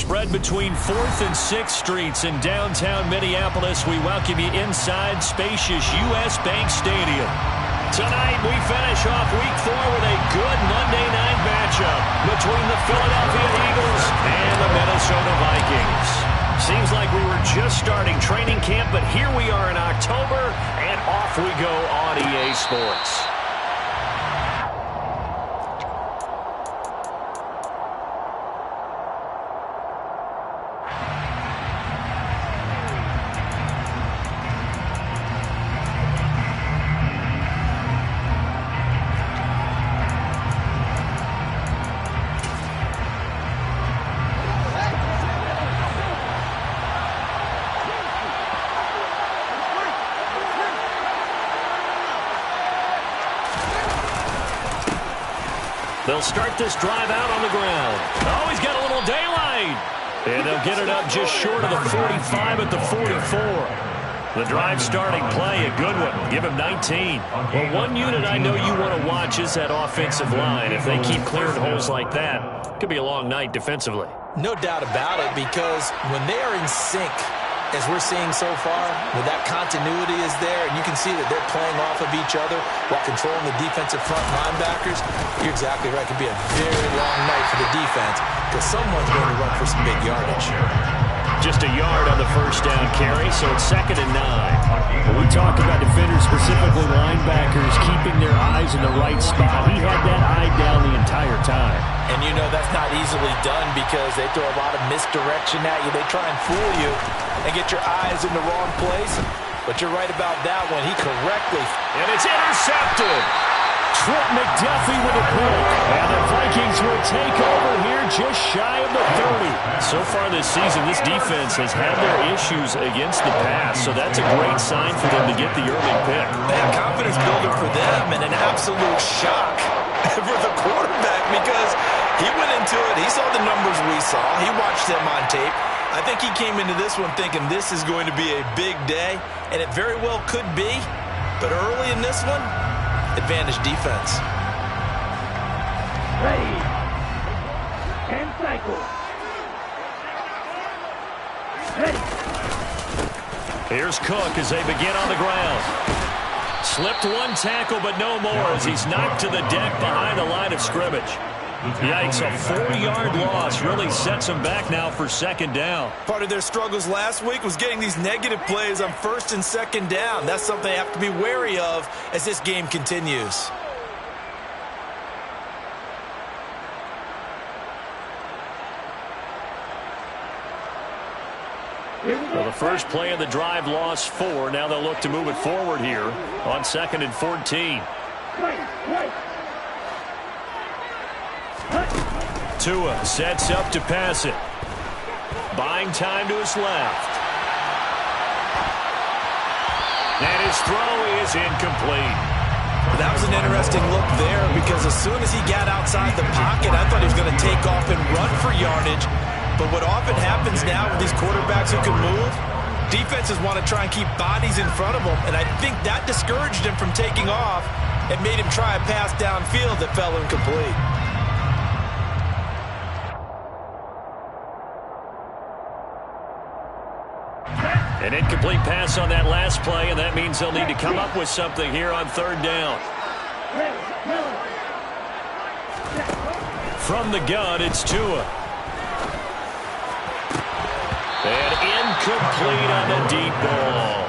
spread between 4th and 6th Streets in downtown Minneapolis. We welcome you inside spacious U.S. Bank Stadium. Tonight, we finish off Week 4 with a good Monday night matchup between the Philadelphia Eagles and the Minnesota Vikings. Seems like we were just starting training camp, but here we are in October, and off we go on EA Sports. They'll start this drive out on the ground. Oh, he's got a little daylight. And they'll get it up just short of the 45 at the 44. The drive starting play, a good one. Give him 19. Well, one unit I know you want to watch is that offensive line. If they keep clearing holes like that, it could be a long night defensively. No doubt about it, because when they are in sync, as we're seeing so far, when that continuity is there, and you can see that they're playing off of each other while controlling the defensive front linebackers, you're exactly right. It could be a very long night for the defense because someone's going to run for some big yardage. Just a yard on the first down carry, so it's 2nd and 9. When we talk about defenders, specifically linebackers, keeping their eyes in the right spot, he had that eye down the entire time. And you know that's not easily done because they throw a lot of misdirection at you. They try and fool you and get your eyes in the wrong place. But you're right about that one. He correctly. And it's intercepted. Trent McDuffie with a pick. And the Vikings will take over here just shy of the 30. So far this season, this defense has had their issues against the pass. So that's a great sign for them to get the early pick. That confidence builder for them and an absolute shock for the quarterback because he went into it. He saw the numbers we saw. He watched them on tape. I think he came into this one thinking this is going to be a big day, and it very well could be. But early in this one, advantage defense. Ready. And cycle. Ready. Here's Cook as they begin on the ground. Slipped one tackle, but no more as he's knocked to the deck behind the line of scrimmage. Yikes, a 4-yard loss really sets them back now for 2nd down. Part of their struggles last week was getting these negative plays on 1st and 2nd down. That's something they have to be wary of as this game continues. Well, the first play of the drive lost 4. Now they'll look to move it forward here on 2nd and 14. Tua sets up to pass it. Buying time to his left. And his throw is incomplete. That was an interesting look there because as soon as he got outside the pocket, I thought he was going to take off and run for yardage. But what often happens now with these quarterbacks who can move, defenses want to try and keep bodies in front of them, and I think that discouraged him from taking off and made him try a pass downfield that fell incomplete. An incomplete pass on that last play, and that means they'll need to come up with something here on 3rd down. From the gun, it's Tua. And incomplete on the deep ball.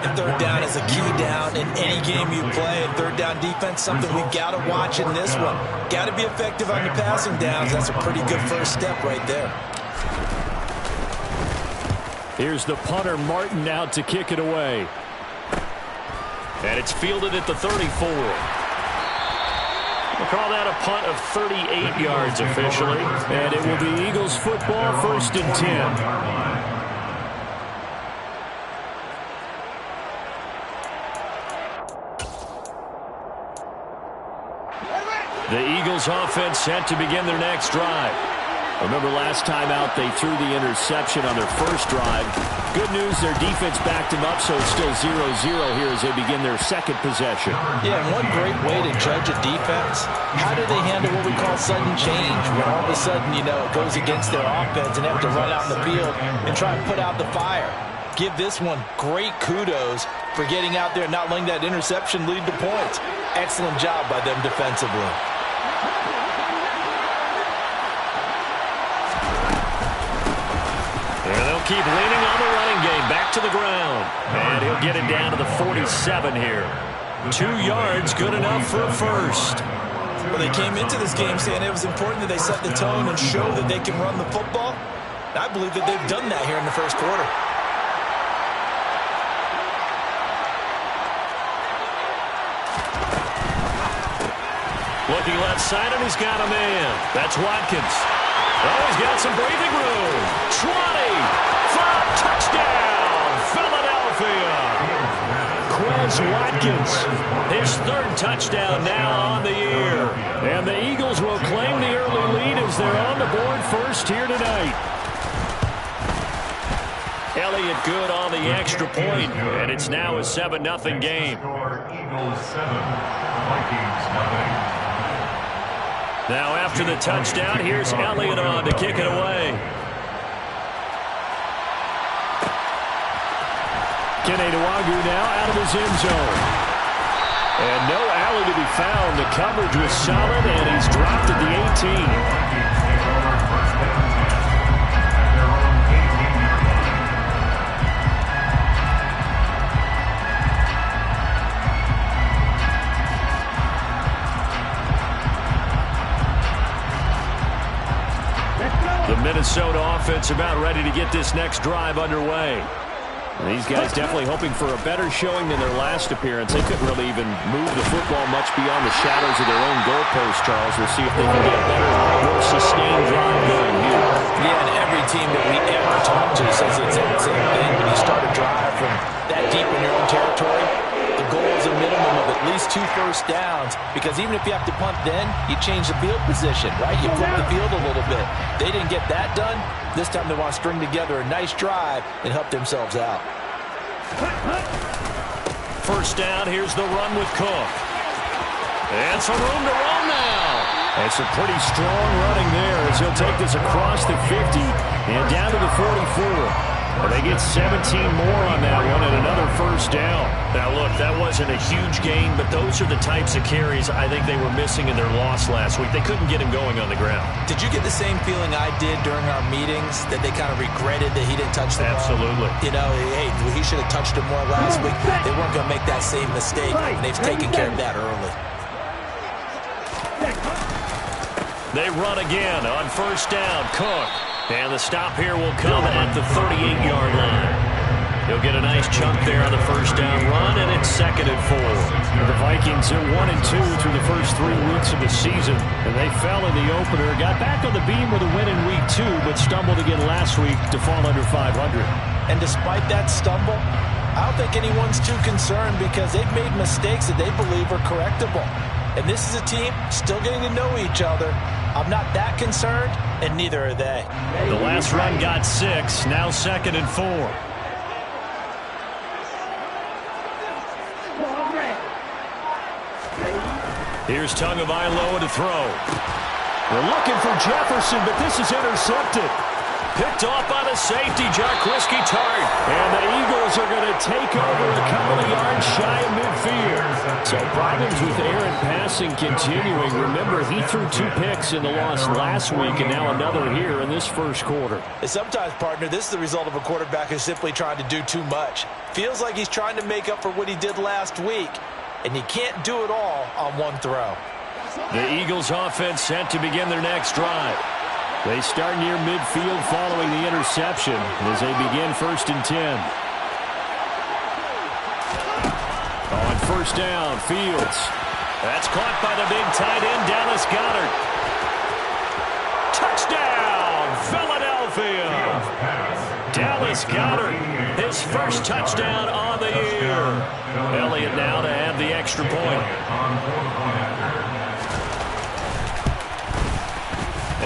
And 3rd down is a key down in any game you play. And 3rd down defense, something we've got to watch in this one. Got to be effective on the passing downs. That's a pretty good first step right there. Here's the punter, Martin, out to kick it away. And it's fielded at the 34. We'll call that a punt of 38 yards officially. And it will be Eagles football, 1st and 10. The Eagles offense set to begin their next drive. Remember last time out, they threw the interception on their first drive. Good news, their defense backed them up, so it's still 0-0 here as they begin their second possession. Yeah, and one great way to judge a defense, how do they handle what we call sudden change, when all of a sudden, it goes against their offense and they have to run out in the field and try and put out the fire. Give this one great kudos for getting out there and not letting that interception lead to points. Excellent job by them defensively. And they'll keep leaning on the running game. Back to the ground. And he'll get it down to the 47 here. 2 yards, good enough for a first. Well, they came into this game saying it was important that they set the tone and show that they can run the football. I believe that they've done that here in the first quarter. Looking left side, and he's got a man. That's Watkins. Oh, he's got some breathing room. 20. Touchdown, Philadelphia. Quez Watkins, his 3rd touchdown now on the year. And the Eagles will claim the early lead as they're on the board first here tonight. Elliott good on the extra point, and it's now a 7-0 game. Eagles 7, Vikings 0. Now after the touchdown, here's Elliott on to kick it away. Kenny Nwagu now out of his end zone. And no alley to be found. The coverage was solid, and he's dropped at the 18. The Minnesota offense about ready to get this next drive underway. These guys definitely hoping for a better showing than their last appearance. They couldn't really even move the football much beyond the shadows of their own goalpost, Charles. We'll see if they can get a better, more sustained drive going here. Yeah, and every team that we ever talk to says the exact same thing. When you start a drive from that deep in your own territory, the goal is a minimum of at least 2 first downs, because even if you have to punt then, you change the field position, right? You flip the field a little bit. They didn't get that done. This time they want to string together a nice drive and help themselves out. First down, here's the run with Cook. And some room to run now. And some pretty strong running there as he'll take this across the 50 and down to the 44. And they get 17 more on that one and another first down. Now, look, that wasn't a huge gain, but those are the types of carries I think they were missing in their loss last week. They couldn't get him going on the ground. Did you get the same feeling I did during our meetings, that they kind of regretted that he didn't touch the ball? Absolutely. Hey, he should have touched it more last week. They weren't going to make that same mistake, and they've taken care of that early. They run again on first down. Cook. And the stop here will come at the 38-yard line. He'll get a nice chunk there on the first down run, and it's 2nd and 4. The Vikings are 1-2 through the first 3 weeks of the season, and they fell in the opener. Got back on the beam with a win in week 2, but stumbled again last week to fall under 500. And despite that stumble, I don't think anyone's too concerned, because they've made mistakes that they believe are correctable. And this is a team still getting to know each other. I'm not that concerned, and neither are they. The last run got 6, now 2nd and 4. Here's Tagovailoa to throw. They're looking for Jefferson, but this is intercepted. Picked off by the safety, Jaquiski Tartt. And the Eagles are going to take over a couple of yards shy of midfield. So problems with Aaron passing continuing. Remember, he threw 2 picks in the loss last week, and now another here in this first quarter. And sometimes, partner, this is the result of a quarterback who's simply trying to do too much. Feels like he's trying to make up for what he did last week, and you can't do it all on one throw. The Eagles offense set to begin their next drive. They start near midfield following the interception as they begin 1st and 10. On first down, Fields. That's caught by the big tight end, Dallas Goedert. Touchdown, Philadelphia. Dallas Goedert, his first touchdown on the year. Elliott now to add the extra point.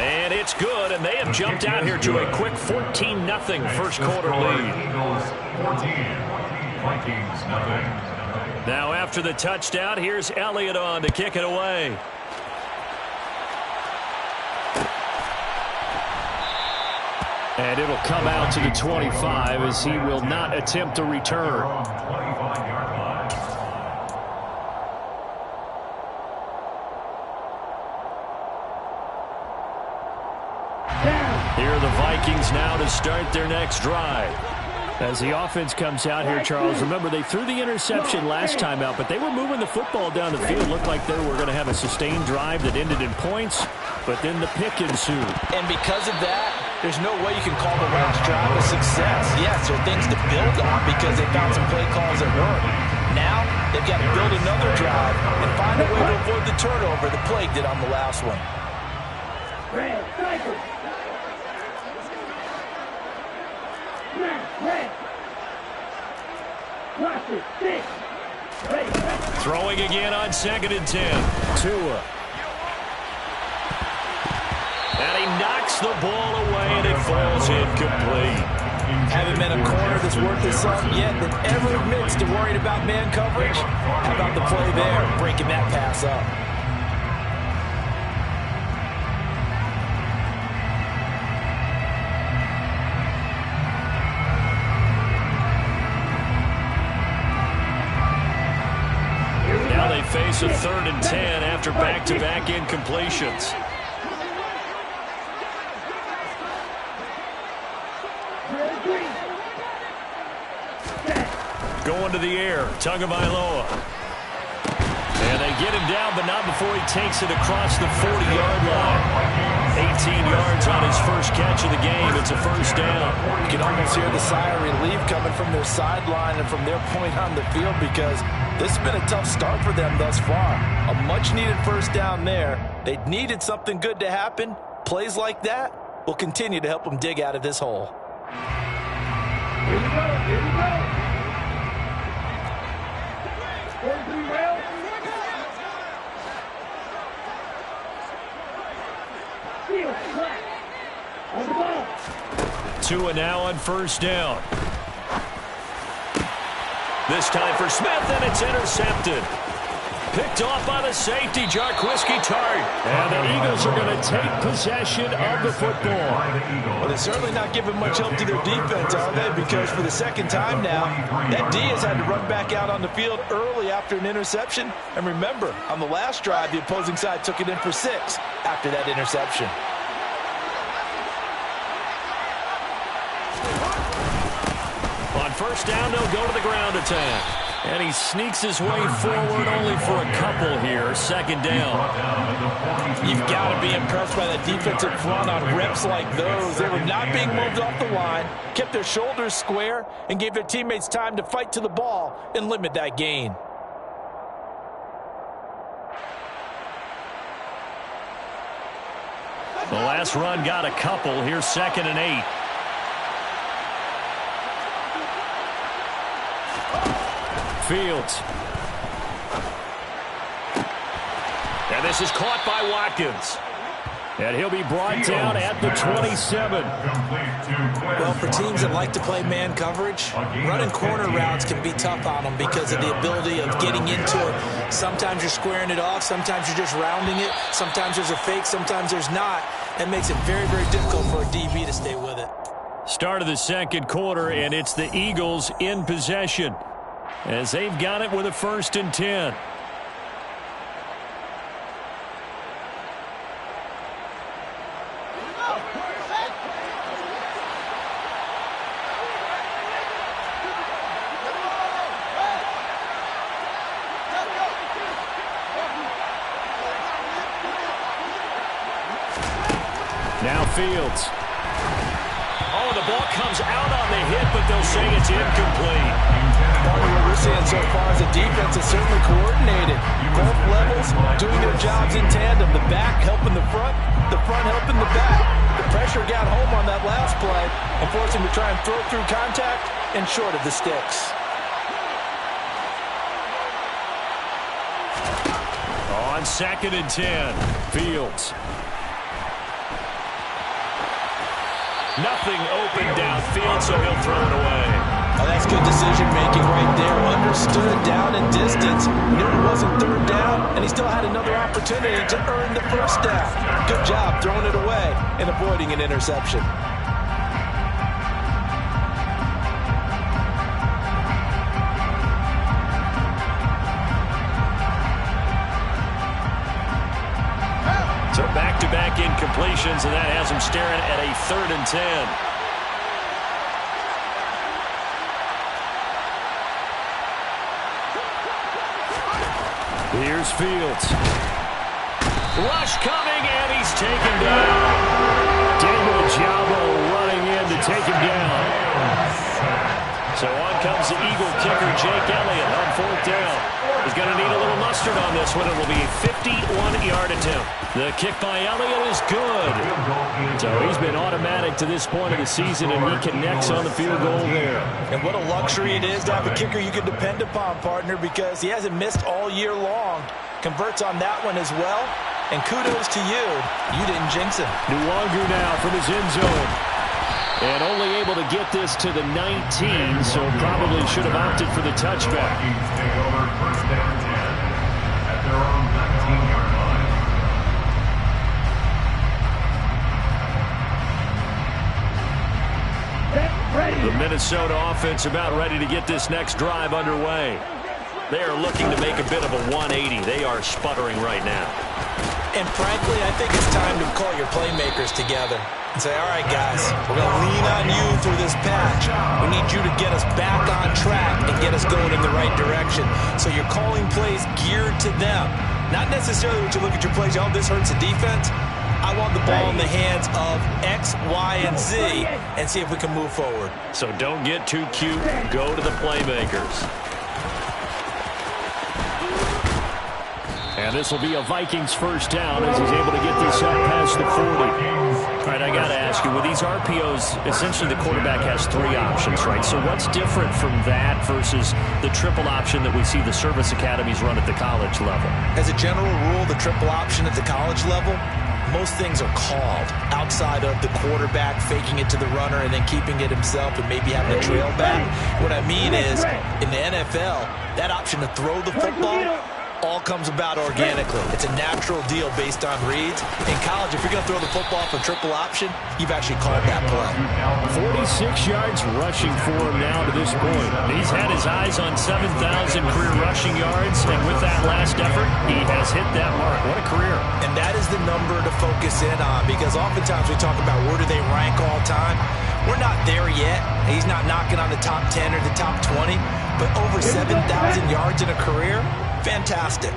And it's good, and they have jumped out here to a quick 14-0 first quarter lead. Eagles 14, Vikings nothing. Now after the touchdown, here's Elliott on to kick it away. And it'll come out to the 25 as he will not attempt a return. 25-yard line. Here are the Vikings now to start their next drive. As the offense comes out here, Charles, remember they threw the interception last time out, but they were moving the football down the field. Looked like they were going to have a sustained drive that ended in points, but then the pick ensued. And because of that, there's no way you can call the last drive a success. Yes, there are things to build on because they found some play calls that work. Now, they've got to build another drive and find a way to avoid the turnover that plagued it on the last one. Red, cycle. Red. Watch it, 6. Ready. Throwing again on 2nd and 10. Tua. And he knocks the ball away, and it falls incomplete. Haven't met a corner that's worth his salt yet that ever admits to worrying about man coverage. How about the play there, breaking that pass up? Now they face a 3rd and 10 after back-to-back incompletions. Going to the air, Tagovailoa. And they get him down, but not before he takes it across the 40-yard line. 18 yards on his first catch of the game. It's a first down. You can almost hear the sigh of relief coming from their sideline and from their point on the field because this has been a tough start for them thus far. A much-needed first down there. They needed something good to happen. Plays like that will continue to help them dig out of this hole. Here we go. Here we go. 43 rail. Field flat. On the ball. Tua now on first down. This time for Smith, and it's intercepted. Picked off by the safety, Jarquiski Tartt. And the Eagles are going to take possession of the football. Well, they're certainly not giving much help to their defense, are they? Because for the second time now, that D has had to run back out on the field early after an interception. And remember, on the last drive, the opposing side took it in for 6 after that interception. On first down, they'll go to the ground attack. And he sneaks his way forward only for a couple here. Second down. You've got to be impressed by that defensive front on reps like those. They were not being moved off the line, kept their shoulders square, and gave their teammates time to fight to the ball and limit that gain. The last run got a couple. Here's 2nd and 8. Fields. And this is caught by Watkins. And he'll be brought down at the 27. Well, for teams that like to play man coverage, running corner routes can be tough on them because of the ability of getting into it. Sometimes you're squaring it off. Sometimes you're just rounding it. Sometimes there's a fake. Sometimes there's not. That makes it very, very difficult for a DB to stay with it. Start of the second quarter, and it's the Eagles in possession as they've got it with a 1st and 10. Now Fields. Oh, the ball comes out on the hit, but they'll say it's incomplete. Part of what we're seeing so far is the defense is certainly coordinated. Both levels doing their jobs in tandem. The back helping the front helping the back. The pressure got home on that last play and forced him to try and throw through contact and short of the sticks. On 2nd and 10, Fields. Nothing open downfield, so he'll throw it away. Oh, that's good decision-making right there. Understood down and distance. Knew it wasn't third down, and he still had another opportunity to earn the first down. Good job throwing it away and avoiding an interception. So back-to-back incompletions, and that has him staring at a 3rd and 10. Here's Fields. Rush coming, and he's taken down. Daniel Ojabo running in to take him down. So on comes the Eagle kicker, Jake Elliott, on 4th down. He's going to need a little mustard on this one. It will be a 51-yard attempt. The kick by Elliott is good. So he's been automatic to this point of the season, and he connects on the field goal there. And what a luxury it is to have a kicker you can depend upon, partner, because he hasn't missed all year long. Converts on that one as well. And kudos to you. You didn't jinx him. Nwangu now from his end zone. And only able to get this to the 19, so probably should have opted for the touchback. Vikings take over 1st and 10 at their own 19-yard line. The Minnesota offense about ready to get this next drive underway. They are looking to make a bit of a 180. They are sputtering right now. And frankly, I think it's time to call your playmakers together and say, all right, guys, we're going to lean on you through this patch. We need you to get us back on track and get us going in the right direction. So you're calling plays geared to them. Not necessarily when you look at your plays, oh, this hurts the defense. I want the ball in the hands of X, Y, and Z and see if we can move forward. So don't get too cute. Go to the playmakers. And this will be a Vikings 1st down as he's able to get this up past the 40. All right, I got to ask you, with these RPOs, essentially the quarterback has 3 options, right? So what's different from that versus the triple option that we see the service academies run at the college level? As a general rule, the triple option at the college level, most things are called outside of the quarterback faking it to the runner and then keeping it himself and maybe having a trail back. What I mean is, in the NFL, that option to throw the football all comes about organically. It's a natural deal based on reads. In college, if you're going to throw the football for triple option, you've actually called that play. 46 yards rushing for him now to this point. He's had his eyes on 7,000 career rushing yards, and with that last effort, he has hit that mark. What a career. And that is the number to focus in on, because oftentimes we talk about where do they rank all time. We're not there yet. He's not knocking on the top 10 or the top 20, but over 7,000 yards in a career, fantastic.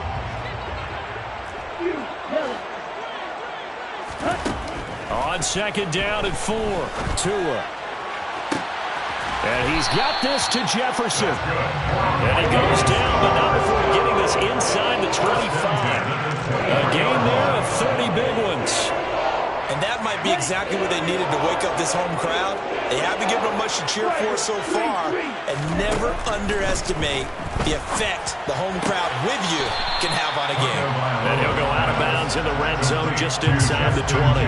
On 2nd down and 4, Tua. And he's got this to Jefferson. And he goes down, but not before getting this inside the 25. A game there of 30 big ones. And that might be exactly what they needed to wake up this home crowd. They haven't given them much to cheer for so far. And never underestimate the effect the home crowd with you can have on a game. And he'll go out of bounds in the red zone just inside the 20.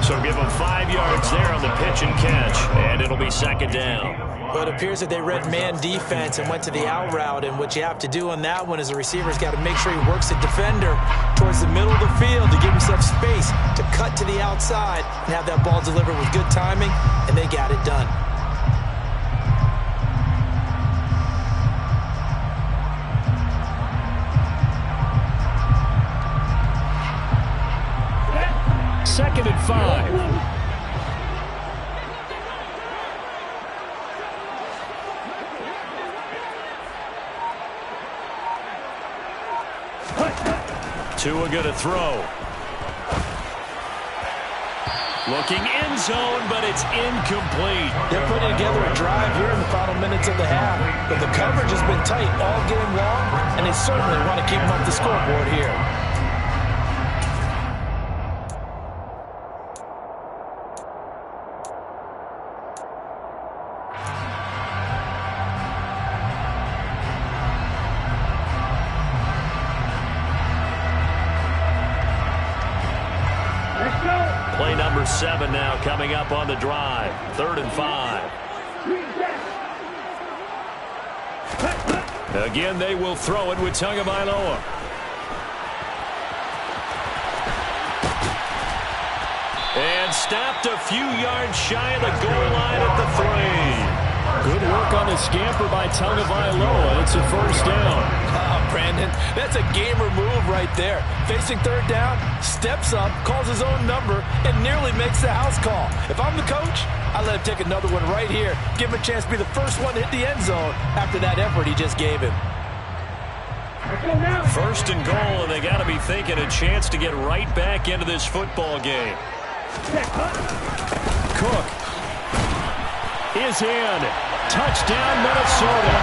So give him 5 yards there on the pitch and catch. And it'll be 2nd down. Well, it appears that they read man defense and went to the out route. And what you have to do on that one is the receiver's got to make sure he works the defender towards the middle of the field to give himself space to cut to the outside and have that ball delivered with good timing, and they got it done. Second and 5. Tua going to throw. Looking end zone, but it's incomplete. They're putting together a drive here in the final minutes of the half, but the coverage has been tight all game long, and they certainly want to keep them off the scoreboard here. Play number number 7 now coming up on the drive. 3rd and 5. Again, they will throw it with Tagovailoa. And stopped a few yards shy of the goal line at the 3. Good work on the scamper by Tagovailoa. It's a 1st down. Oh, Brandon, that's a gamer move right there. Facing 3rd down, steps up, calls his own number, and nearly makes the house call. If I'm the coach, I let him take another one right here. Give him a chance to be the first one to hit the end zone after that effort he just gave him. 1st and goal, and they got to be thinking a chance to get right back into this football game. Cook is in. Touchdown, Minnesota.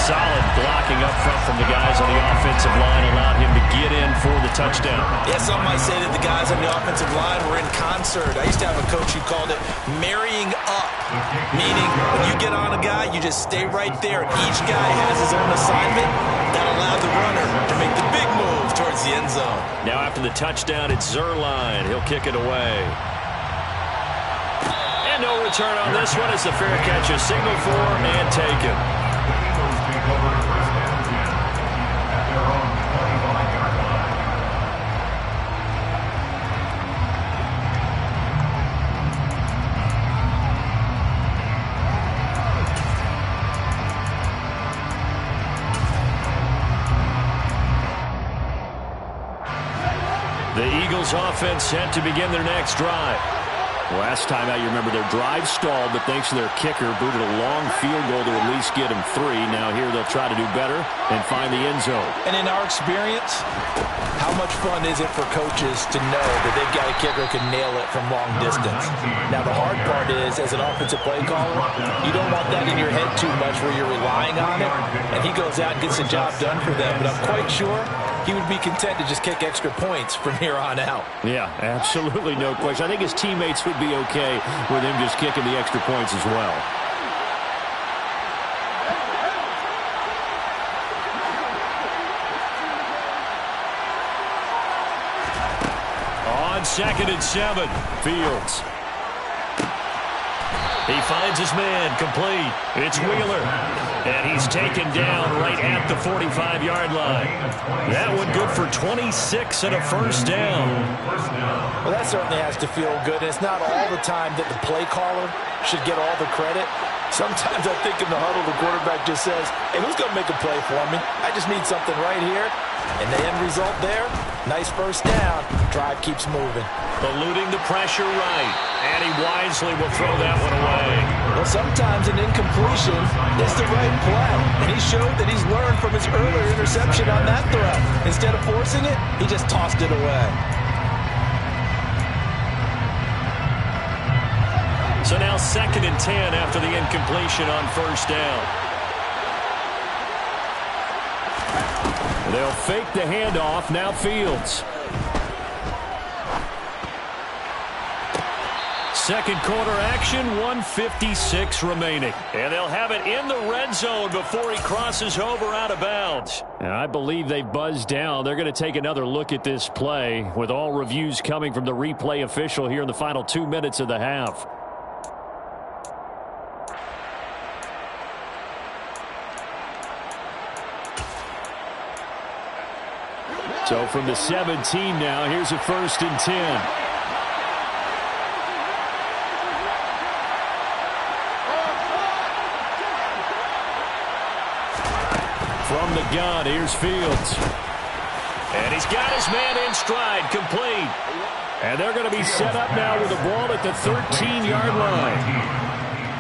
Solid blocking up front from the guys on the offensive line allowed him to get in for the touchdown. Yeah, some might say that the guys on the offensive line were in concert. I used to have a coach who called it marrying up, meaning when you get on a guy, you just stay right there. Each guy has his own assignment that allowed the runner to make the big move towards the end zone. Now after the touchdown, it's Zuerlein. He'll kick it away. And no return on this one as the fair catch is signaled for and taken. The Eagles offense set to begin their next drive. Last time out, you remember their drive stalled, but thanks to their kicker, booted a long field goal to at least get them 3. Now here they'll try to do better and find the end zone. And in our experience, how much fun is it for coaches to know that they've got a kicker who can nail it from long distance? Now the hard part is, as an offensive play caller, you don't want that in your head too much where you're relying on it, and he goes out and gets the job done for them. But I'm quite sure he would be content to just kick extra points from here on out. Yeah, absolutely no question. I think his teammates would be okay with him just kicking the extra points as well. On 2nd and 7, Fields. He finds his man, complete. It's Wheeler. And he's taken down right at the 45-yard line. That one good for 26 and a 1st down. Well, that certainly has to feel good. And it's not all the time that the play caller should get all the credit. Sometimes I think in the huddle, the quarterback just says, hey, who's going to make a play for me? I just need something right here. And the end result there, nice 1st down. Drive keeps moving. Eluding the pressure right. And he wisely will throw that one away. Well, sometimes an incompletion is the right play. And he showed that he's learned from his earlier interception on that throw. Instead of forcing it, he just tossed it away. So now 2nd and 10 after the incompletion on 1st down. They'll fake the handoff. Now Fields. 2nd quarter action, 1:56 remaining. And they'll have it in the red zone before he crosses over out of bounds. And I believe they buzzed down. They're going to take another look at this play with all reviews coming from the replay official here in the final 2 minutes of the half. So from the 17 now, here's a 1st and 10. From the gun, here's Fields. And he's got his man in stride, complete. And they're going to be set up now with the ball at the 13-yard line.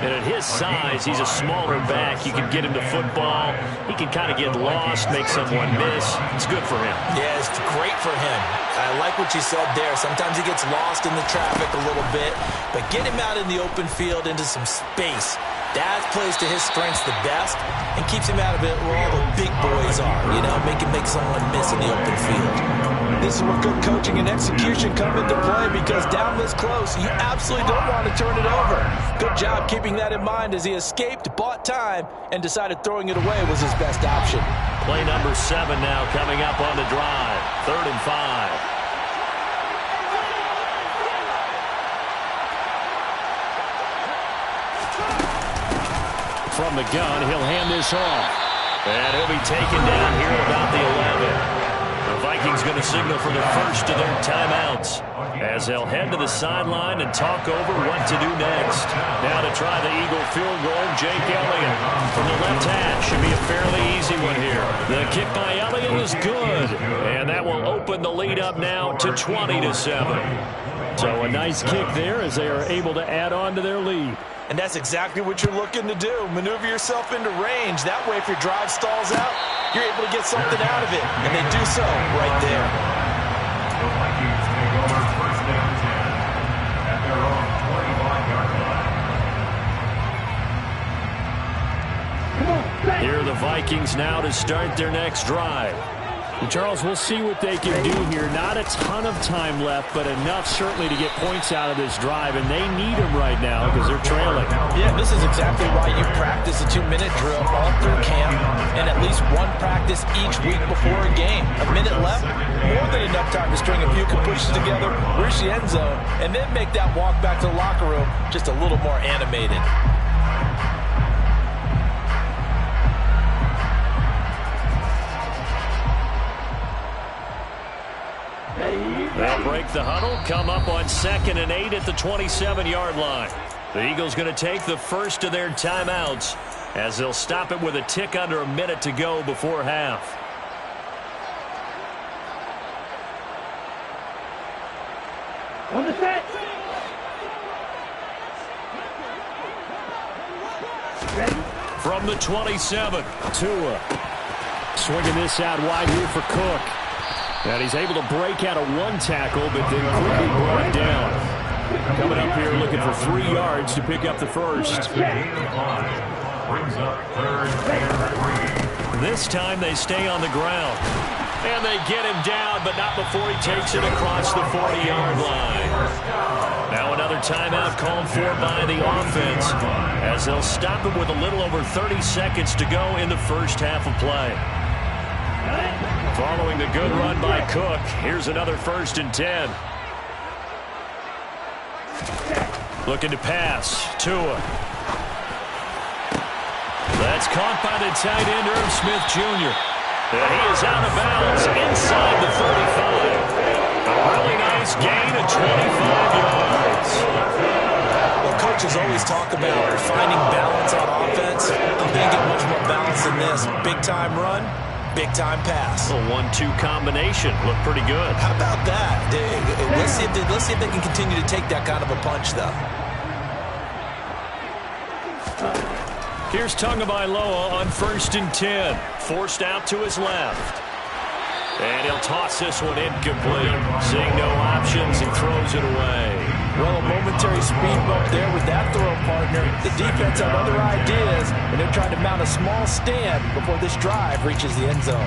And at his size, he's a smaller back. You can get him to football. He can kind of get lost, make someone miss. It's good for him. Yeah, it's great for him. I like what you said there. Sometimes he gets lost in the traffic a little bit, but get him out in the open field into some space. That plays to his strengths the best and keeps him out of it where all the big boys are, you know, make someone miss in the open field. This is where good coaching and execution come into play, because down this close, you absolutely don't want to turn it over. Good job keeping that in mind as he escaped, bought time, and decided throwing it away was his best option. Play number 7 now coming up on the drive. 3rd and 5. from the gun. He'll hand this off. And he'll be taken down here at about the 11. The Vikings going to signal for the first of their timeouts as they'll head to the sideline and talk over what to do next. Now to try the Eagle field goal, Jake Elliott from the left hash. Should be a fairly easy one here. The kick by Elliott is good, and that will open the lead up now to 20-7. So a nice kick there as they are able to add on to their lead. And that's exactly what you're looking to do. Maneuver yourself into range. That way, if your drive stalls out, you're able to get something out of it. And they do so right there. The Vikings take over first down 10 at their own 25-yard line. Here are the Vikings now to start their next drive. And Charles, we'll see what they can do here. Not a ton of time left, but enough certainly to get points out of this drive, and they need them right now because they're trailing. Yeah, this is exactly why you practice a 2-minute drill all through camp and at least one practice each week before a game. A minute left, more than enough time to string a few pushes together, reach the end zone, and then make that walk back to the locker room just a little more animated. They'll break the huddle, come up on 2nd and 8 at the 27-yard line. The Eagles going to take the first of their timeouts as they'll stop it with a tick under a minute to go before half. On the set. Ready? From the 27, Tua swinging this out wide here for Cook. And he's able to break out of one tackle, but then quickly brought down. Coming up here looking for 3 yards to pick up the first. Brings up third and 3. This time they stay on the ground. And they get him down, but not before he takes it across the 40-yard line. Now another timeout called for by the offense as they'll stop him with a little over 30 seconds to go in the first half of play. Following the good run by Cook, here's another 1st and 10. Looking to pass. Tua. That's caught by the tight end, Irv Smith Jr. And he is out of bounds inside the 35. A really nice gain of 25 yards. Well, coaches always talk about finding balance on offense. I'm going to get much more balance than this. Big-time run, big-time pass. A 1-2 combination. Looked pretty good. How about that? Let's see if they can continue to take that kind of a punch, though. Here's Tagovailoa on 1st and 10. Forced out to his left. And he'll toss this one incomplete. Seeing no options, he throws it away. Well, a momentary speed bump there with that throw partner. The defense had other ideas, and they're trying to mount a small stand before this drive reaches the end zone.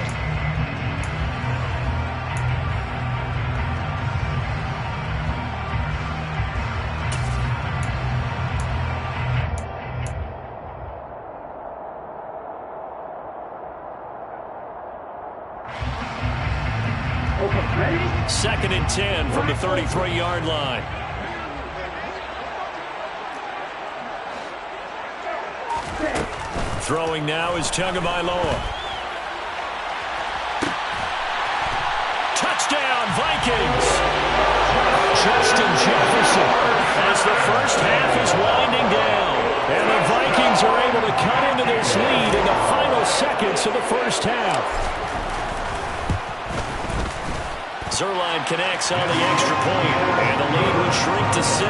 Okay, ready? 2nd and 10 from the 33-yard line. Throwing now is Tagovailoa. Touchdown, Vikings! Justin Jefferson as the first half is winding down. And the Vikings are able to cut into this lead in the final seconds of the first half. Zuerlein connects on the extra point, and the lead will shrink to 6.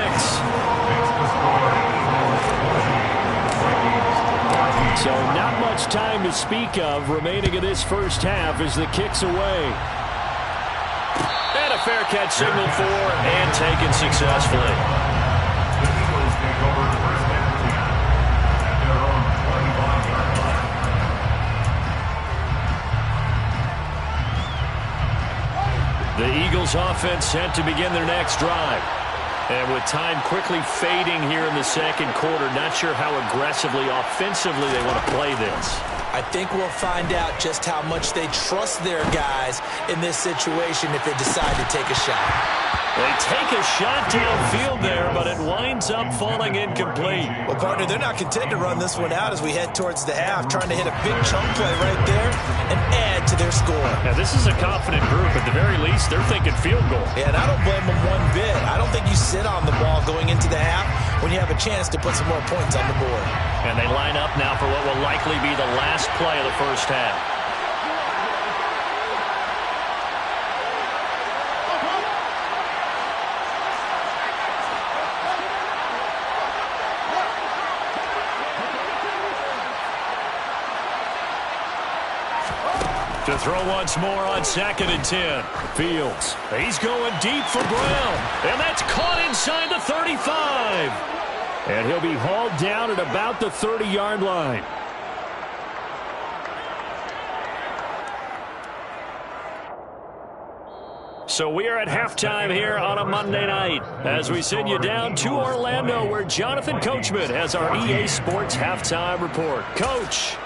So not much time to speak of remaining in this first half as the kick's away. And a fair catch signaled for and taken successfully. The Eagles take over first and 10 at their own 25-yard line. The Eagles offense set to begin their next drive. And with time quickly fading here in the second quarter, not sure how aggressively, offensively they want to play this. I think we'll find out just how much they trust their guys in this situation if they decide to take a shot. They take a shot downfield there, but it winds up falling incomplete. Well, partner, they're not content to run this one out as we head towards the half, trying to hit a big chunk play right there and add to their score. Now, this is a confident group. At the very least, they're thinking field goal. Yeah, and I don't blame them one bit. I don't think you sit on the ball going into the half when you have a chance to put some more points on the board. And they line up now for what will likely be the last play of the first half. To throw once more on 2nd and 10. Fields. He's going deep for Brown. And that's caught inside the 35. And he'll be hauled down at about the 30-yard line. So we are at halftime here on a Monday night as we send you down to Orlando where Jonathan Coachman has our EA Sports halftime report. Coach.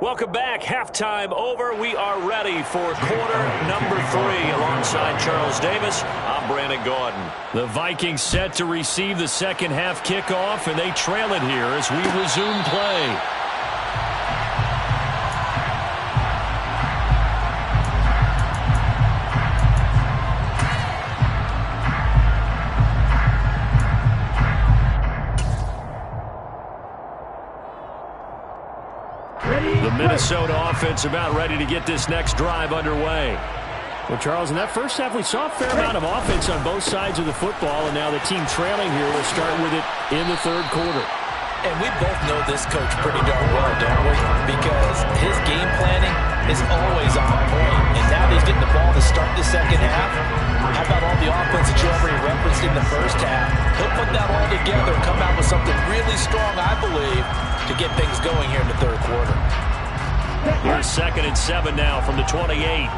Welcome back. Halftime over. We are ready for quarter number 3. Alongside Charles Davis, I'm Brandon Gaudin. The Vikings set to receive the second half kickoff, and they trail it here as we resume play. Minnesota offense about ready to get this next drive underway. Well, Charles, in that first half, we saw a fair amount of offense on both sides of the football, and now the team trailing here will start with it in the third quarter. And we both know this coach pretty darn well, don't we? Because his game planning is always on point. And now that he's getting the ball to start the second half, how about all the offense that you already referenced in the first half? He'll put that all together and come out with something really strong, I believe, to get things going here in the third quarter. Here's 2nd and 7 now from the 28.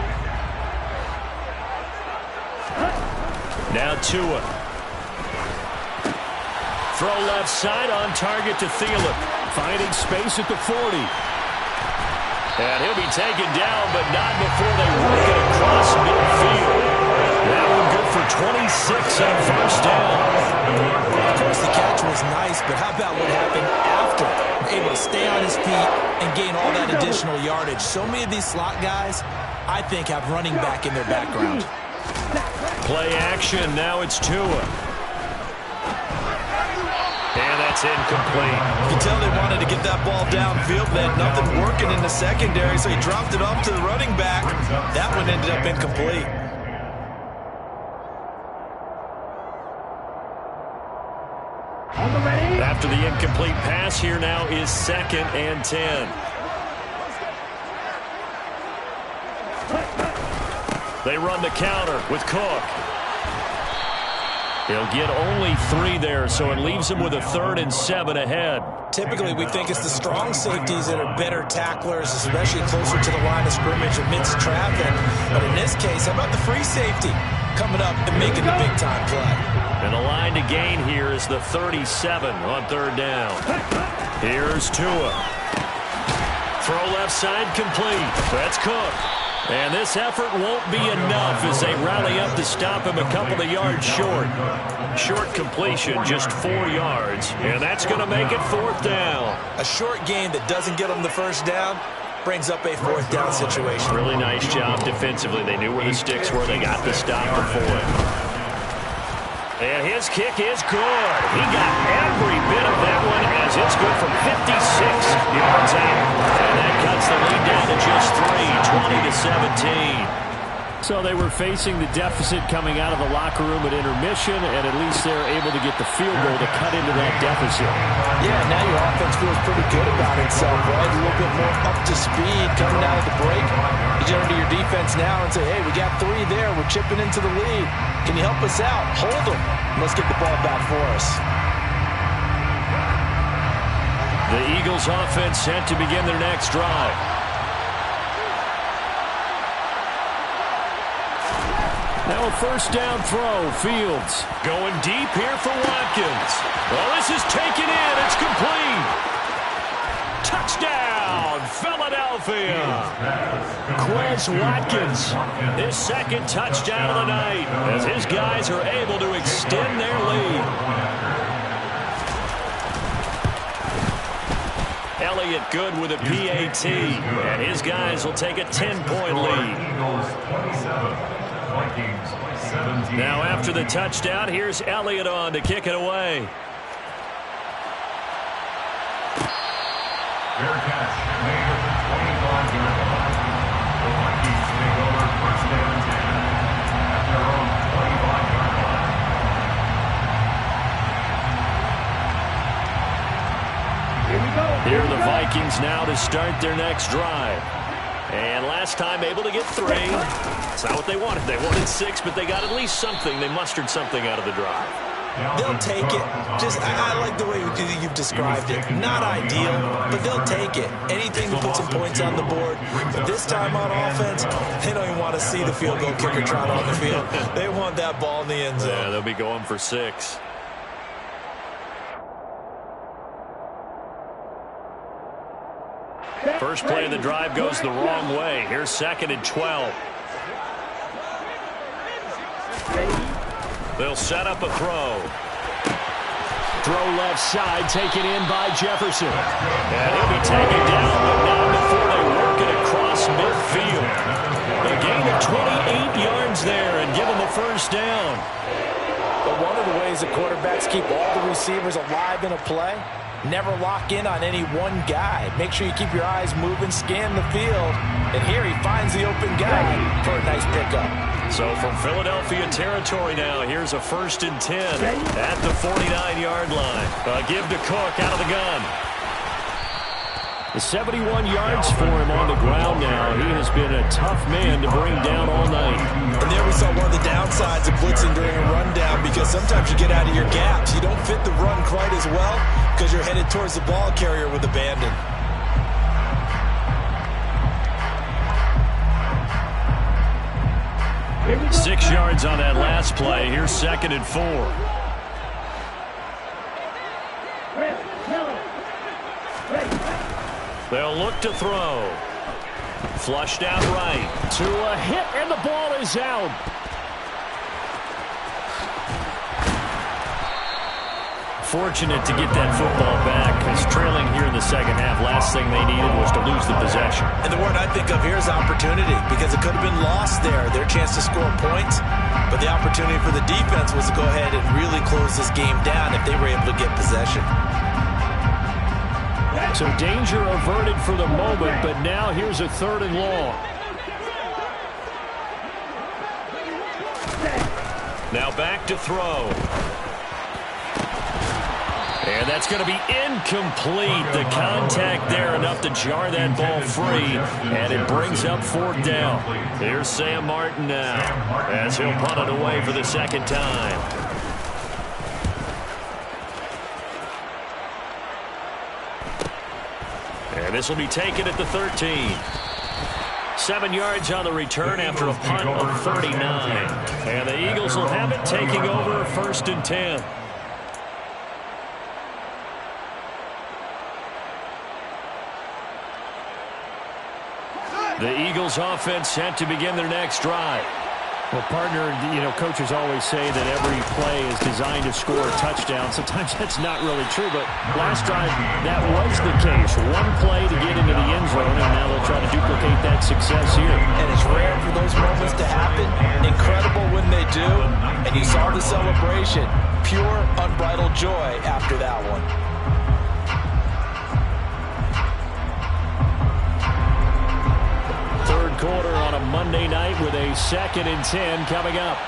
Now Tua. Throw left side on target to Thielen. Finding space at the 40. And he'll be taken down, but not before they work it across midfield. That one good for 26 on first down. Of course, the catch was nice, but how about what happened after? Able to stay on his feet and gain all that additional yardage. So many of these slot guys, I think, have running back in their background. Play action. Now it's Tua. And that's incomplete. You can tell they wanted to get that ball downfield. They had nothing working in the secondary, so he dropped it off to the running back. That one ended up incomplete. After the incomplete pass, here now is 2nd and 10. They run the counter with Cook. He'll get only 3 there, so it leaves him with a 3rd and 7 ahead. Typically, we think it's the strong safeties that are better tacklers, especially closer to the line of scrimmage amidst traffic. But in this case, how about the free safety coming up and making the big-time play? And the line to gain here is the 37 on 3rd down. Here's Tua. Throw left side complete. That's Cook. And this effort won't be enough as they rally up to stop him a couple of yards short. Short completion, just 4 yards. And that's going to make it 4th down. A short gain that doesn't get them the first down brings up a 4th down situation. Really nice job defensively. They knew where the sticks were. They got the stop before it. And his kick is good. He got every bit of that one as it's good from 56 yards out. And that cuts the lead down to just 3, 20-17. So they were facing the deficit coming out of the locker room at intermission, and at least they're able to get the field goal to cut into that deficit. Yeah, now your offense feels pretty good about itself, right? A little bit more up to speed coming out of the break. You turn to your defense now and say, hey, we got 3 there. We're chipping into the lead. Can you help us out? Hold them. Let's get the ball back for us. The Eagles offense set to begin their next drive. Now a first down throw. Fields going deep here for Watkins. Well, this is taken in. It's complete. Touchdown, Philadelphia. Quez Watkins, his second touchdown of the night, as his guys are able to extend their lead. Elliott good with a PAT, and his guys will take a 10-point lead. Now after the touchdown, here's Elliott on to kick it away. Fair catch made at the 25-yard line. The Vikings take over first down and 10 at their own 25-yard line. Here we go. Here are the Vikings now to start their next drive. And last time able to get 3. It's not what they wanted. They wanted 6, but they got at least something. They mustered something out of the drive. They'll take it. I like the way you've described it. Not ideal, but they'll take it. Anything to put some points on the board. But this time on offense, they don't even want to see the field goal kicker trot on the field. They want that ball in the end zone. Yeah, they'll be going for 6. First play of the drive goes the wrong way. Here's 2nd and 12. They'll set up a throw. Throw left side, taken in by Jefferson. And he'll be taken down, but not before they work it across midfield. A gain of 28 yards there and give them a first down. But one of the ways that quarterbacks keep all the receivers alive in a play, never lock in on any one guy. Make sure you keep your eyes moving, scan the field. And here he finds the open guy for a nice pickup. So from Philadelphia territory now, here's a 1st and 10 at the 49-yard line. A give to Cook out of the gun. 71 yards for him on the ground now. He has been a tough man to bring down all night. And there we saw one of the downsides of blitzing during a rundown, because sometimes you get out of your gaps. You don't fit the run quite as well because you're headed towards the ball carrier with abandon. Here we go. 6 yards on that last play. Here's 2nd and 4. They'll look to throw. Flushed out right. To a hit, and the ball is out. Fortunate to get that football back, because trailing here in the second half, last thing they needed was to lose the possession. And the word I think of here is opportunity, because it could have been lost there, their chance to score points. But the opportunity for the defense was to go ahead and really close this game down if they were able to get possession. So danger averted for the moment, but now here's a 3rd and long. Now back to throw. And that's going to be incomplete. The contact there enough to jar that ball free, and it brings up 4th down. Here's Sam Martin now, as he'll punt it away for the 2nd time. And this will be taken at the 13. 7 yards on the return after a punt of 39. And the Eagles will have it, taking over 1st and 10. The Eagles offense set to begin their next drive. Well, partner, coaches always say that every play is designed to score a touchdown. Sometimes that's not really true, but last drive, that was the case. One play to get into the end zone, and now they'll try to duplicate that success here. And it's rare for those moments to happen. Incredible when they do. And you saw the celebration. Pure, unbridled joy after that one. Quarter on a Monday night with a 2nd and 10 coming up.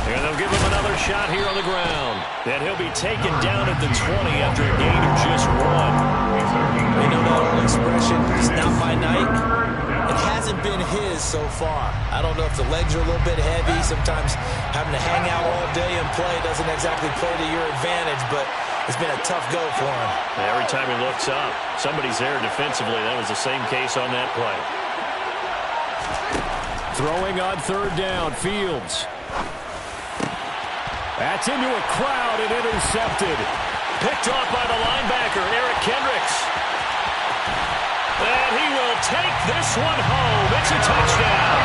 And they'll give him another shot here on the ground. And he'll be taken down at the 20 after a gain of just 1. You know that old expression, it's not my night? It hasn't been his so far. I don't know if the legs are a little bit heavy. Sometimes having to hang out all day and play doesn't exactly play to your advantage, but it's been a tough go for him. Every time he looks up, somebody's there defensively. That was the same case on that play. Throwing on 3rd down, Fields. That's into a crowd and intercepted. Picked off by the linebacker, Eric Kendricks. And he will take this one home. It's a touchdown.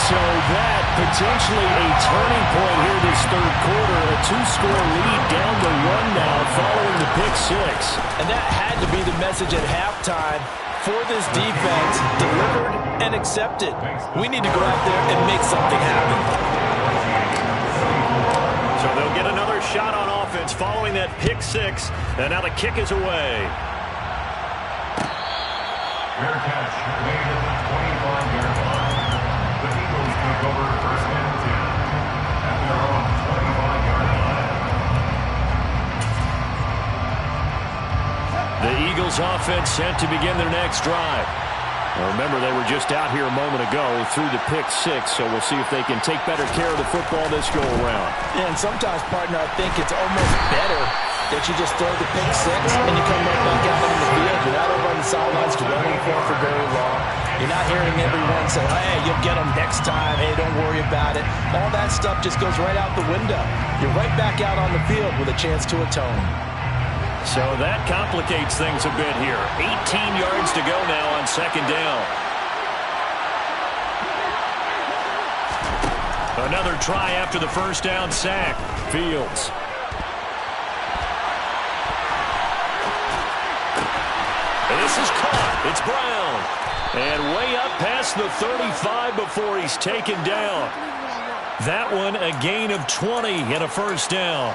So that potentially a turning point here this third quarter. A 2-score lead down to 1 now following the pick six. And that had to be the message at halftime for this defense. Delivered and accepted. We need to go out there and make something happen. So they'll get another shot on offense following that pick six. And now the kick is away. Fair catch made at the 25-yard line. The Eagles take over first and 10 at their own 25-yard line. The Eagles offense set to begin their next drive. Well, remember, they were just out here a moment ago through the pick six, so we'll see if they can take better care of the football this go around. Yeah, and sometimes, partner, I think it's almost better that you just throw the pick six and you come right back out on the field. You're not over on the sidelines dwelling for very long. You're not hearing everyone say, hey, you'll get them next time. Hey, don't worry about it. All that stuff just goes right out the window. You're right back out on the field with a chance to atone. So that complicates things a bit here. 18 yards to go now on second down. Another try after the first down sack. Fields. And this is caught. It's Brown. And way up past the 35 before he's taken down. That one a gain of 20 and a first down.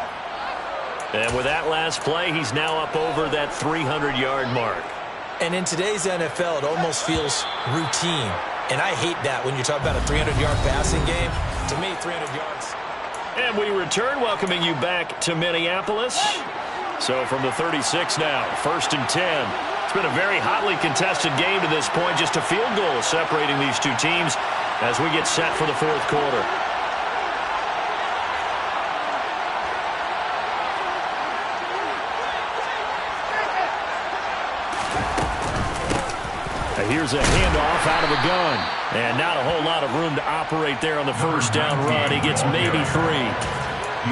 And with that last play, he's now up over that 300-yard mark. And in today's NFL, it almost feels routine. And I hate that when you talk about a 300-yard passing game. To me, 300 yards. And we return, welcoming you back to Minneapolis. So from the 36 now, first and 10. It's been a very hotly contested game to this point. Just a field goal separating these two teams as we get set for the fourth quarter. Here's a handoff out of the gun. And not a whole lot of room to operate there on the first down run. He gets maybe 3.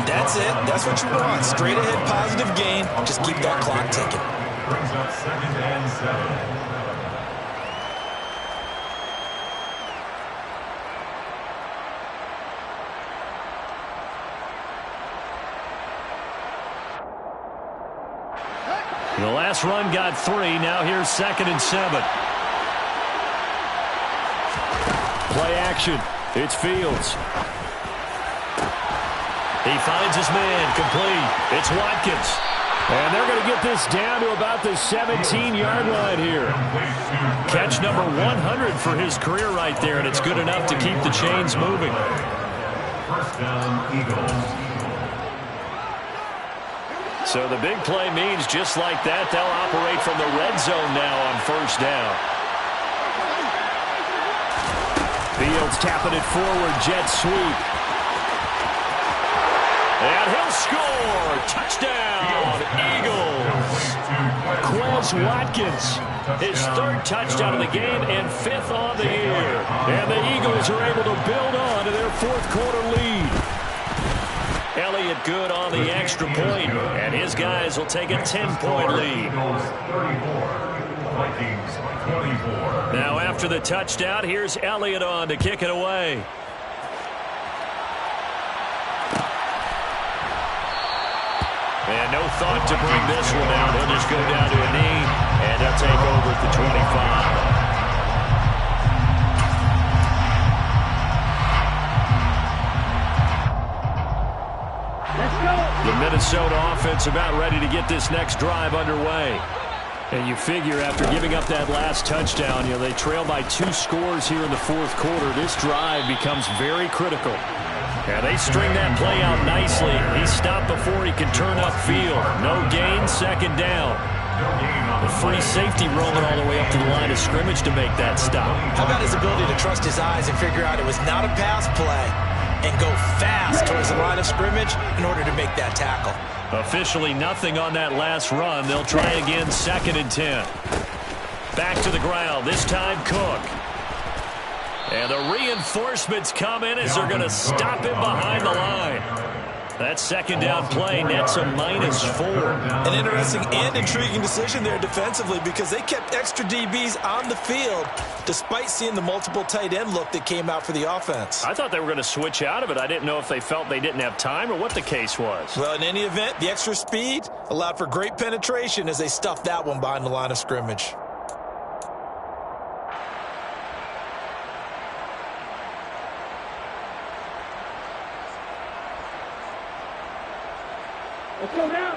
That's it. That's what you want. Straight ahead positive gain. Just keep that clock ticking. Brings up second and 7. The last run got 3. Now here's second and 7. Play action. It's Fields. He finds his man. Complete. It's Watkins. And they're going to get this down to about the 17-yard line here. Catch number 100 for his career right there, and it's good enough to keep the chains moving. First down, Eagles. So the big play means just like that, they'll operate from the red zone now on first down. Fields tapping it forward, jet sweep. And he'll score! Touchdown, Eagles! Quez Watkins, his 3rd touchdown of the game and 5th on the year. And the Eagles are able to build on to their 4th quarter lead. Elliott good on the extra point, and his guys will take a 10-point lead. Now after the touchdown, here's Elliott on to kick it away. And no thought to bring this one out. He'll just go down to a knee, and they'll take over at the 25. The Minnesota offense about ready to get this next drive underway. And you figure after giving up that last touchdown, they trail by 2 scores here in the 4th quarter. This drive becomes very critical. Yeah, they string that play out nicely. He stopped before he can turn upfield. No gain, second down. The free safety roaming all the way up to the line of scrimmage to make that stop. How about his ability to trust his eyes and figure out it was not a pass play and go fast towards the line of scrimmage in order to make that tackle. Officially nothing on that last run. They'll try again, second and 10. Back to the ground, this time Cook. And the reinforcements come in as they're going to stop him behind the line. That second down play nets a -4. An interesting and intriguing decision there defensively because they kept extra DBs on the field despite seeing the multiple tight end look that came out for the offense. I thought they were going to switch out of it. I didn't know if they felt they didn't have time or what the case was. Well, in any event, the extra speed allowed for great penetration as they stuffed that one behind the line of scrimmage.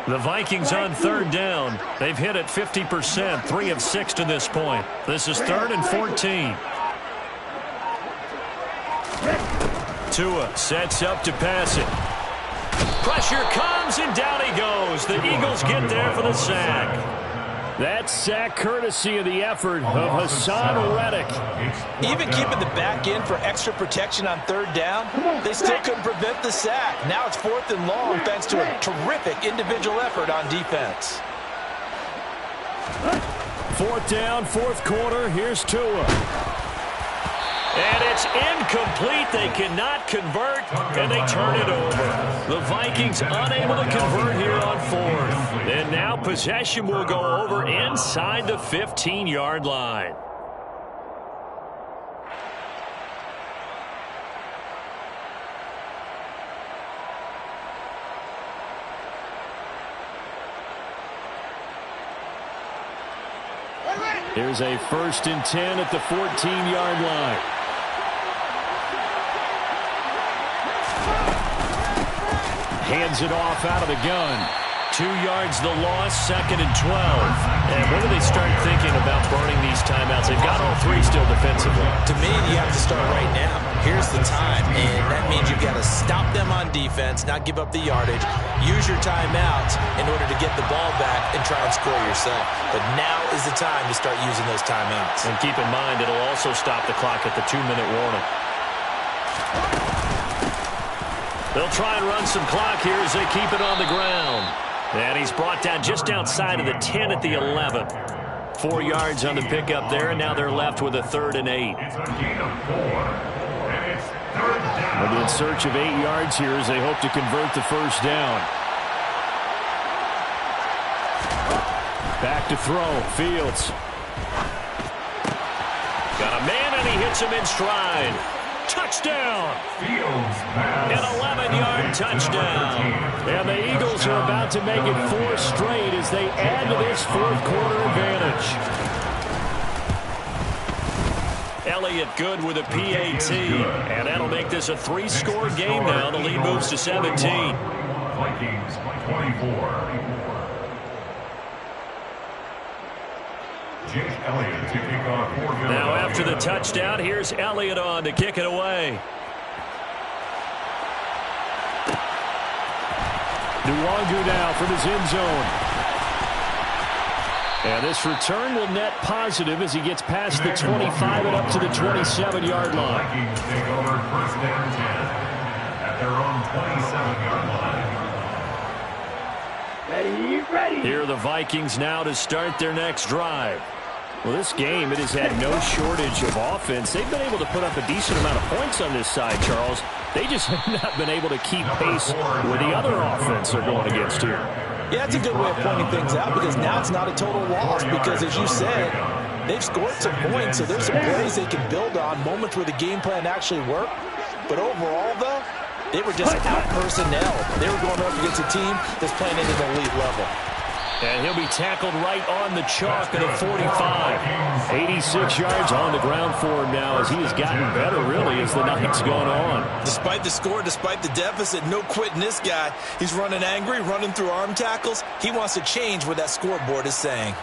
The Vikings on third down. They've hit it 50%, 3 of 6 to this point. This is 3rd and 14. Tua sets up to pass it. Pressure comes, and down he goes. The Eagles get there for the sack. That sack courtesy of the effort of Hassan Reddick. Even keeping the back end for extra protection on third down, they still couldn't prevent the sack. Now it's 4th and long thanks to a terrific individual effort on defense. 4th down, 4th quarter. Here's Tua. And it's incomplete. They cannot convert, and they turn it over. The Vikings unable to convert here on 4th. And now possession will go over inside the 15-yard line. Here's a 1st and 10 at the 14-yard line. Hands it off out of the gun. 2 yards the loss, 2nd and 12. And when do they start thinking about burning these timeouts? They've got all 3 still defensively. To me, you have to start right now. Here's the time, and that means you've got to stop them on defense, not give up the yardage. Use your timeouts in order to get the ball back and try and score yourself. But now is the time to start using those timeouts. And keep in mind, it'll also stop the clock at the 2-minute warning. They'll try and run some clock here as they keep it on the ground. And he's brought down just outside of the 10 at the 11. 4 yards on the pickup there, and now they're left with a 3rd and 8. It's a gain of 4, and it's 3rd down. They'll be in search of 8 yards here as they hope to convert the 1st down. Back to throw. Fields. Got a man, and he hits him in stride. Touchdown! Fields pass. An 11-yard touchdown. And the Eagles are about to make it 4 straight as they add to this 4th quarter advantage. Elliott good with a PAT. And that'll make this a 3-score game now. The lead moves to 17. Vikings 24. Jake Elliott to kick off for Philadelphia. Now after the touchdown, here's Elliott on to kick it away. Nwangu now from his end zone. And this return will net positive as he gets past the 25 and up to the 27-yard line. Vikings take over 1st and 10 at their own 27-yard line. Ready. Here are the Vikings now to start their next drive. Well, this game, it has had no shortage of offense. They've been able to put up a decent amount of points on this side, Charles. They just have not been able to keep pace with the other offense they're going against here. Yeah, it's a good way of pointing things out because now it's not a total loss because, as you said, they've scored some points, so there's some plays they can build on, moments where the game plan actually worked. But overall, though, they were just out-personnel. They were going up against a team that's playing at an elite level. And he'll be tackled right on the chalk at a 45. 86 yards on the ground for him now as he has gotten better, really, as the night's gone on. Despite the score, despite the deficit, no quitting this guy. He's running angry, running through arm tackles. He wants to change what that scoreboard is saying.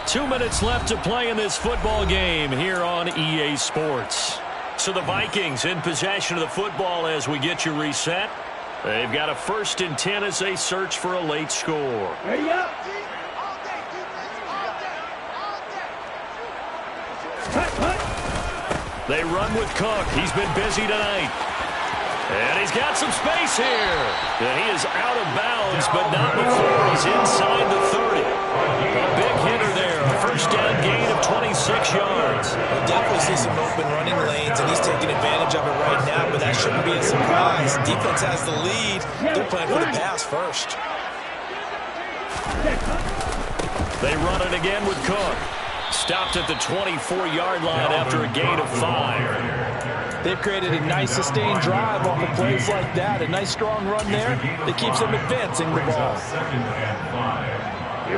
2 minutes left to play in this football game here on EA Sports. So the Vikings in possession of the football as we get you reset. They've got a 1st and 10 as they search for a late score. Ready up. They run with Cook. He's been busy tonight. And he's got some space here. And he is out of bounds, but not before he's inside the 30. A big hitter there. A 1st down gain of 26 yards. We'll definitely see some open running lanes, and he's taking advantage of it right now, but that shouldn't be a surprise. Defense has the lead. They're playing for the pass first. They run it again with Cook. Stopped at the 24-yard line after a gain of 5. They've created a nice sustained drive off of plays like that. A nice strong run there that keeps them advancing the ball.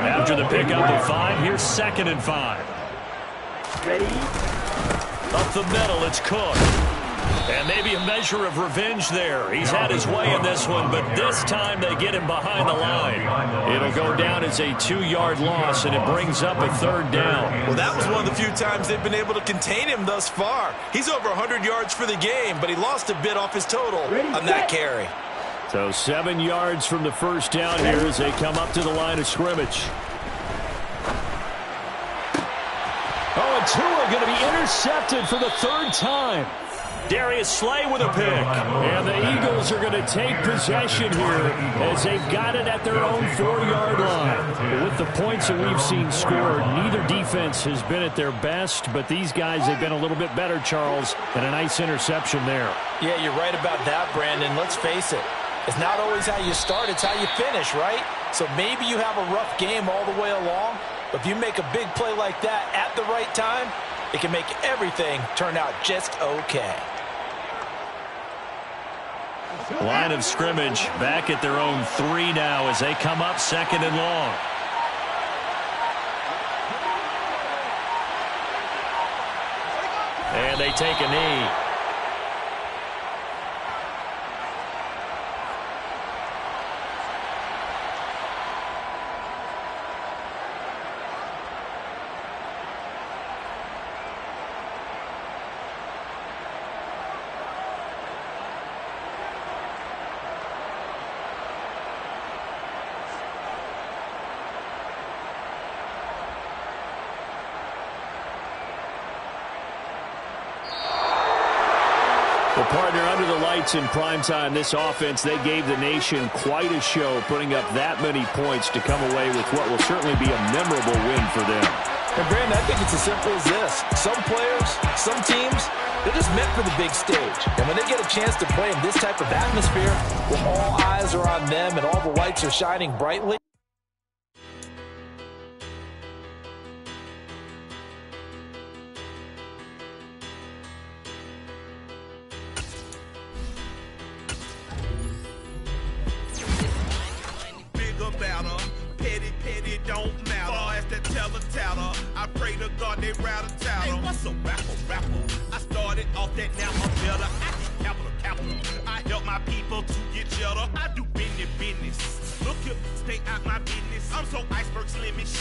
After the pickup of 5, here's 2nd and 5. Ready? Up the middle, it's Cook. And maybe a measure of revenge there. He's had his way in this one, but this time they get him behind the line. It'll go down as a 2-yard loss, and it brings up a 3rd down. Well, that was one of the few times they've been able to contain him thus far. He's over 100 yards for the game, but he lost a bit off his total on that carry. So 7 yards from the first down here as they come up to the line of scrimmage. Oh, and Tua going to be intercepted for the 3rd time. Darius Slay with a pick. And the Eagles are going to take possession here as they've got it at their own 4-yard line. With the points that we've seen scored, neither defense has been at their best, but these guys have been a little bit better, Charles, and a nice interception there. Yeah, you're right about that, Brandon. Let's face it. It's not always how you start, it's how you finish, right? So maybe you have a rough game all the way along, but if you make a big play like that at the right time, it can make everything turn out just okay. Line of scrimmage back at their own 3 now as they come up 2nd and long. And they take a knee. Well, partner, under the lights in primetime, this offense, they gave the nation quite a show, putting up that many points to come away with what will certainly be a memorable win for them. And, Brandon, I think it's as simple as this. Some players, some teams, they're just meant for the big stage. And when they get a chance to play in this type of atmosphere, where all eyes are on them and all the lights are shining brightly, petty don't matter. Far as that teller, I pray to God they rattle tattle. Hey, what's a rapper? I started off that, now I'm better. I get capital. I help my people to get cheddar. I do business. Look here, stay out my business. I'm so iceberg slimmish.